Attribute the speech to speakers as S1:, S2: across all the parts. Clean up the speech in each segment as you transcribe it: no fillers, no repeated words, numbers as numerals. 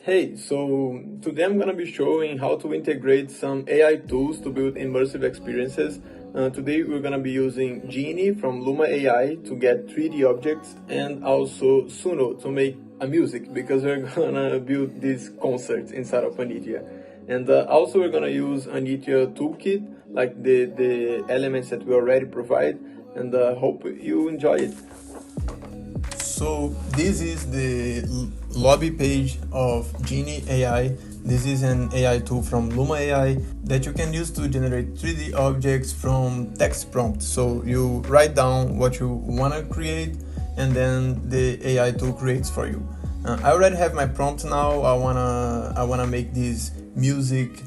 S1: Hey, so today I'm gonna be showing how to integrate some AI tools to build immersive experiences. Today we're gonna be using Genie from Luma AI to get 3D objects and also Suno to make a music because we're gonna build these concerts inside of Anitya. And also we're gonna use Anitya toolkit, like the elements that we already provide, and hope you enjoy it. So this is the lobby page of Genie AI. This is an AI tool from Luma AI that you can use to generate 3D objects from text prompts. So you write down what you want to create and then the AI tool creates for you. I already have my prompt now. I wanna make this music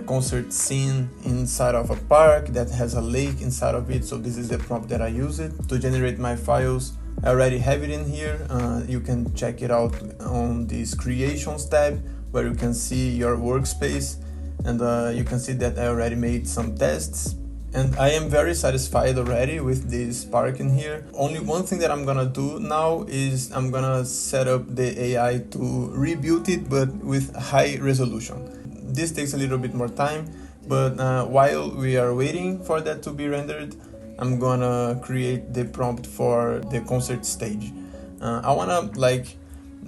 S1: concert scene inside of a park that has a lake inside of it. So this is the prompt that I use it to generate my files. I already have it in here. You can check it out on this creations tab where you can see your workspace, and you can see that I already made some tests and I am very satisfied already with this park in here. Only one thing that I'm gonna do now is I'm gonna set up the AI to rebuild it, but with high resolution. This takes a little bit more time, but while we are waiting for that to be rendered, I'm gonna create the prompt for the concert stage. I wanna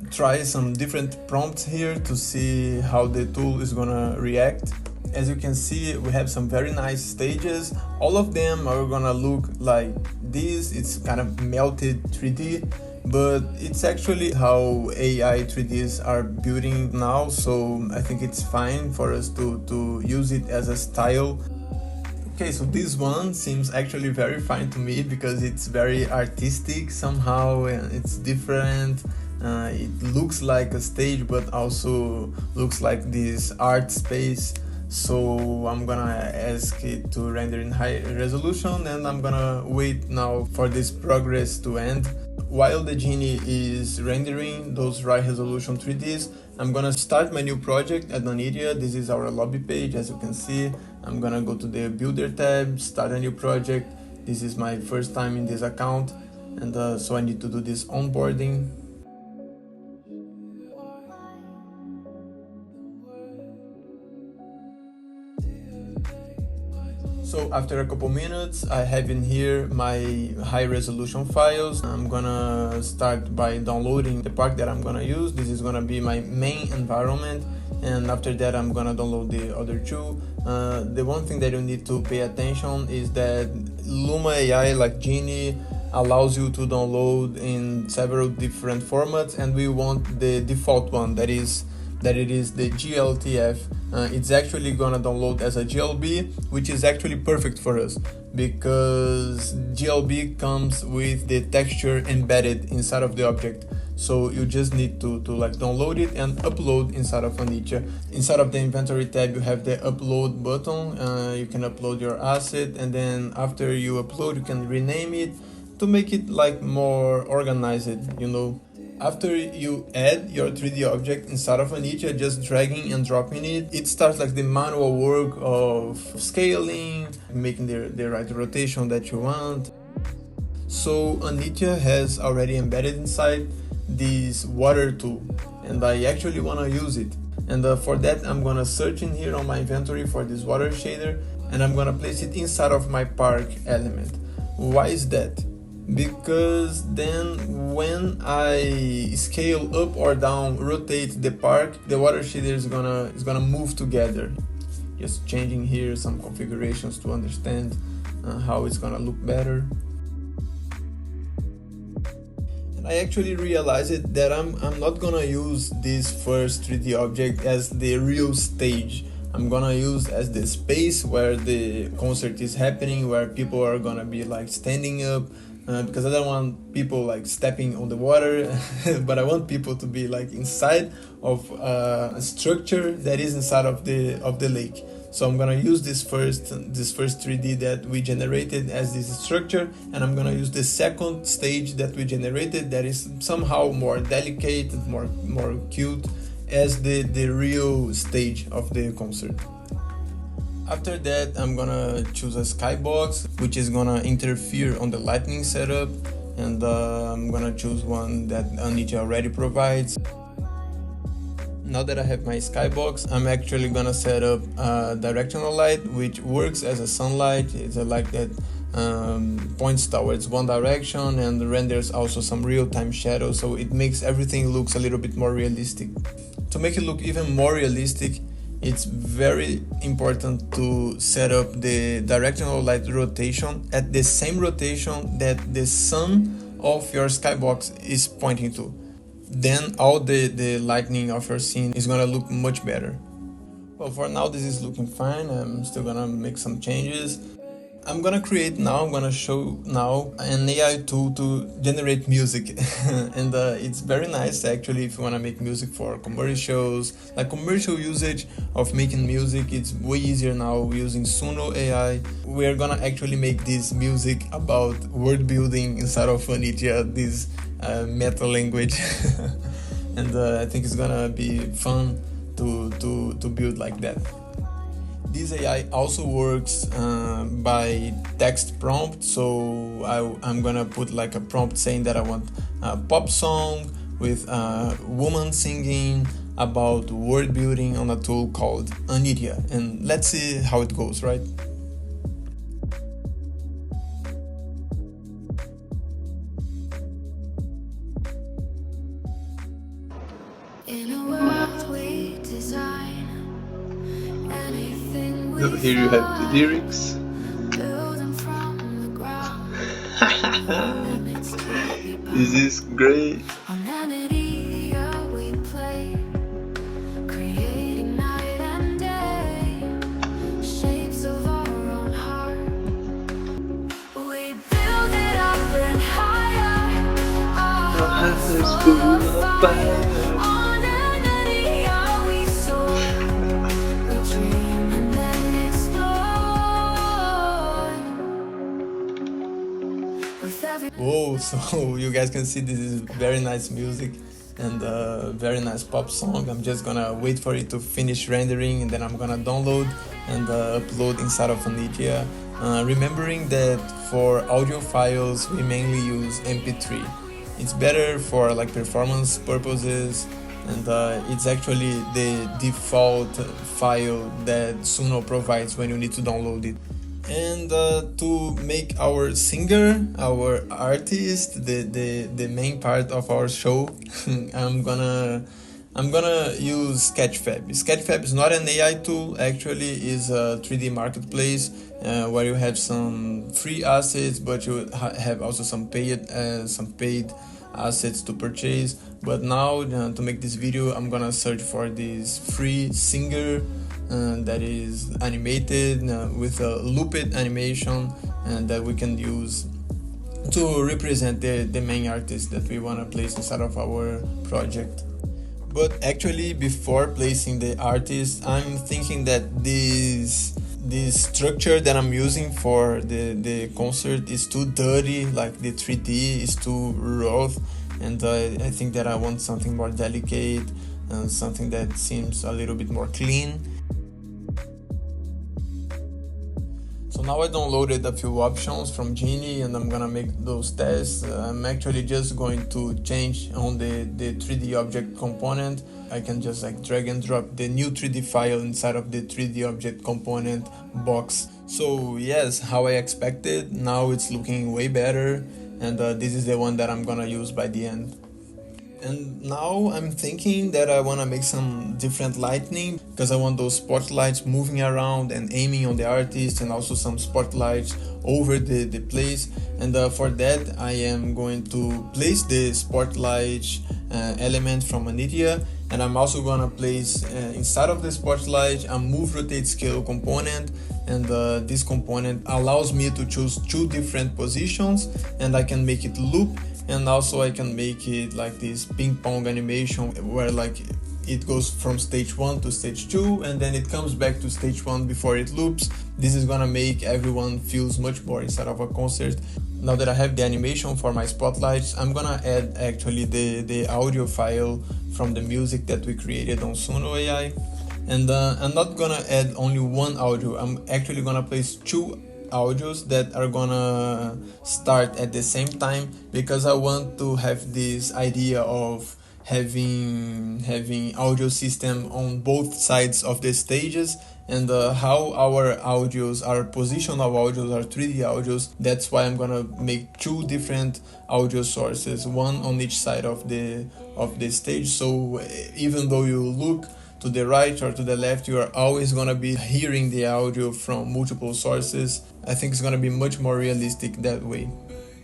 S1: try some different prompts here to see how the tool is gonna react. As you can see, we have some very nice stages. All of them are gonna look like this. It's kind of melted 3D, but it's actually how AI 3Ds are building now, so I think it's fine for us to use it as a style. Okay, so this one seems actually very fine to me because it's very artistic somehow and it's different. It looks like a stage but also looks like this art space. So I'm gonna ask it to render in high resolution and I'm gonna wait now for this progress to end. While the Genie is rendering those high resolution 3Ds, I'm gonna start my new project at Anitya. This is our lobby page, as you can see. I'm gonna go to the builder tab, start a new project. This is my first time in this account, and so I need to do this onboarding. So after a couple minutes, I have in here my high resolution files. I'm gonna start by downloading the part that I'm gonna use. This is gonna be my main environment, and after that I'm gonna download the other two. The one thing that you need to pay attention is that Luma AI, like Genie, allows you to download in several different formats, and we want the default one, that it is the GLTF. It's actually gonna download as a GLB, which is actually perfect for us because GLB comes with the texture embedded inside of the object. So you just need to download it and upload inside of Anitya. Inside of the inventory tab, you have the upload button. You can upload your asset, and then after you upload, you can rename it to make it more organized, you know. After you add your 3D object inside of Anitya, just dragging and dropping it, it starts the manual work of scaling, making the right rotation that you want. So Anitya has already embedded inside this water tool, and I actually want to use it. And for that, I'm gonna search in here on my inventory for this water shader, and I'm gonna place it inside of my park element. Why is that? Because then when I scale up or down, rotate the park, the water shader is gonna move together. Just changing here some configurations to understand how it's gonna look better. And I actually realized that I'm not gonna use this first 3D object as the real stage. I'm gonna use as the space where the concert is happening, where people are gonna be standing up. Because I don't want people stepping on the water, but I want people to be inside of a structure that is inside of the lake. So I'm gonna use this first 3D that we generated as this structure, and I'm gonna use the second stage that we generated that is somehow more delicate, more cute, as the real stage of the concert. After that, I'm gonna choose a skybox, which is gonna interfere on the lighting setup, and I'm gonna choose one that Anitya already provides. Now that I have my skybox, I'm actually gonna set up a directional light which works as a sunlight. It's a light that points towards one direction and renders also some real-time shadows, so it makes everything looks a little bit more realistic. To make it look even more realistic, it's very important to set up the directional light rotation at the same rotation that the sun of your skybox is pointing to. Then all the lighting of your scene is gonna look much better. Well, for now this is looking fine. I'm still gonna make some changes. I'm gonna show now an AI tool to generate music and it's very nice actually if you wanna make music for commercials, like commercial usage of making music. It's way easier now using Suno AI. We're gonna actually make this music about word building inside of Anitya, this meta language and I think it's gonna be fun to build like that. This AI also works by text prompt, so I'm gonna put like a prompt saying that I want a pop song with a woman singing about word building on a tool called Anitya, and let's see how it goes, right?
S2: In a world we design, anything we
S1: Here you have the lyrics.
S2: build them from the ground.
S1: This is great.
S2: On anitya we play, creating night and day, shapes of our own heart. We build it up and higher. Our hearts full of fire. On anitya we soar. We dream and then explore. With every
S1: Whoa, so you guys can see this is very nice music and a very nice pop song. I'm just gonna wait for it to finish rendering and then I'm gonna download and upload inside of Anitya. Remembering that for audio files we mainly use MP3. It's better for like performance purposes and it's actually the default file that Suno provides when you need to download it. And to make our singer, our artist, the main part of our show, I'm gonna use Sketchfab. Sketchfab is not an AI tool, actually is a 3D marketplace where you have some free assets, but you have also some paid assets to purchase. But now to make this video, I'm gonna search for this free singer that is animated with a looped animation and that we can use to represent the main artist that we want to place inside of our project. But actually, before placing the artist, I'm thinking that this structure that I'm using for the concert is too dirty, like the 3D is too rough, and I think that I want something more delicate and something that seems a little bit more clean. So now I downloaded a few options from Genie and I'm gonna make those tests. I'm actually just going to change on the 3D object component. I can just like drag and drop the new 3D file inside of the 3D object component box. So yes, how I expected, now it's looking way better and this is the one that I'm gonna use by the end. And now I'm thinking that I want to make some different lighting because I want those spotlights moving around and aiming on the artist, and also some spotlights over the place. And for that I am going to place the spotlight element from Anitya, and I'm also going to place inside of the spotlight a move rotate scale component. And this component allows me to choose two different positions, and I can make it loop, and also I can make it like this ping pong animation where like it goes from stage 1 to stage 2 and then it comes back to stage 1 before it loops. This is gonna make everyone feels much more inside of a concert. Now that I have the animation for my spotlights, I'm gonna add actually the audio file from the music that we created on Suno AI. And I'm not gonna add only one audio, I'm actually gonna place two audios that are gonna start at the same time, because I want to have this idea of having audio system on both sides of the stages, and how our audios, our positional audios, our 3D audios. That's why I'm gonna make two different audio sources, one on each side of the stage. So even though you look to the right or to the left, you are always gonna be hearing the audio from multiple sources. I think it's gonna be much more realistic that way.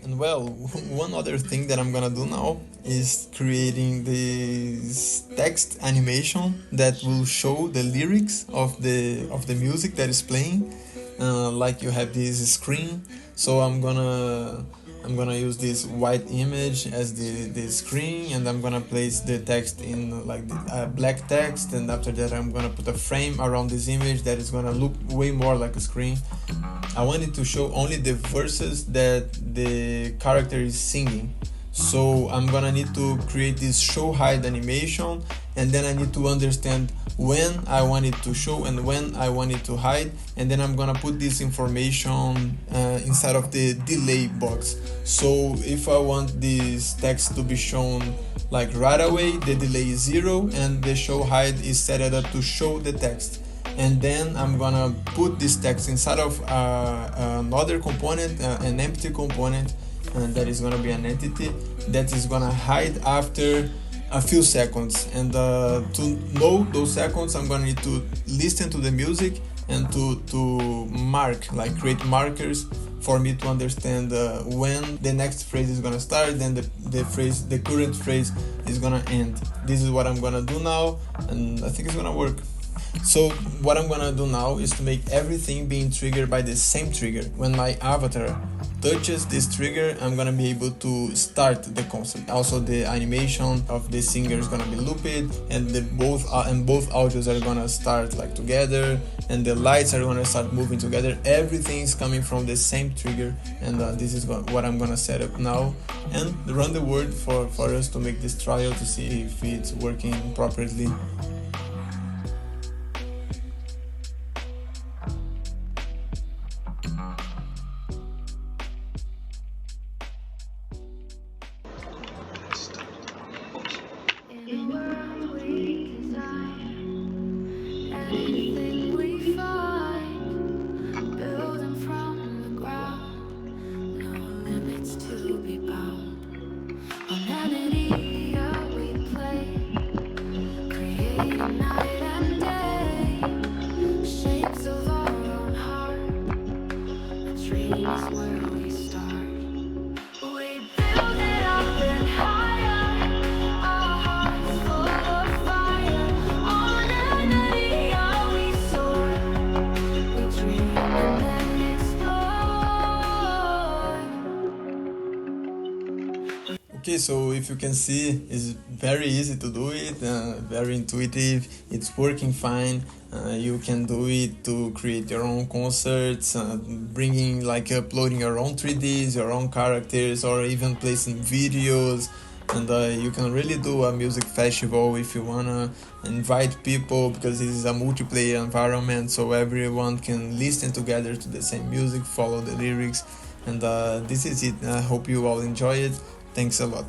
S1: And well, one other thing that I'm gonna do now is creating this text animation that will show the lyrics of the music that is playing. Like you have this screen, so I'm gonna use this white image as the screen, and I'm gonna place the text in like the black text, and after that I'm gonna put a frame around this image that is gonna look way more like a screen. I wanted to show only the verses that the character is singing. So I'm gonna need to create this show hide animation, and then I need to understand when I want it to show and when I want it to hide, and then I'm gonna put this information inside of the delay box. So if I want this text to be shown like right away, the delay is 0, and the show hide is set it up to show the text. And then I'm gonna put this text inside of another component, an empty component, and that is gonna be an entity that is gonna hide after a few seconds. And to know those seconds, I'm gonna need to listen to the music and to mark, like create markers for me to understand when the next phrase is gonna start, then the current phrase is gonna end. This is what I'm gonna do now, and I think it's gonna work. So what I'm gonna do now is to make everything being triggered by the same trigger. When my avatar touches this trigger, I'm gonna be able to start the concert. Also, the animation of the singer is gonna be looped, and both audios are gonna start like together, and the lights are gonna start moving together. Everything is coming from the same trigger, and this is what I'm gonna set up now and run the word for us to make this trial to see if it's working properly.
S2: In a world we design, anything we find, building from the ground, no limits to be bound. On anitya we play, creating night and day, shapes of our own heart, a dream is where we start. We build it up and higher, our hearts full of fire. On anitya we soar, we dream and then explore.
S1: Okay, so if you can see, it's very easy to do it, very intuitive, it's working fine. You can do it to create your own concerts, bringing like uploading your own 3Ds, your own characters, or even placing videos. And you can really do a music festival if you wanna invite people, because this is a multiplayer environment, so everyone can listen together to the same music, follow the lyrics. And this is it. I hope you all enjoy it. Thanks a lot.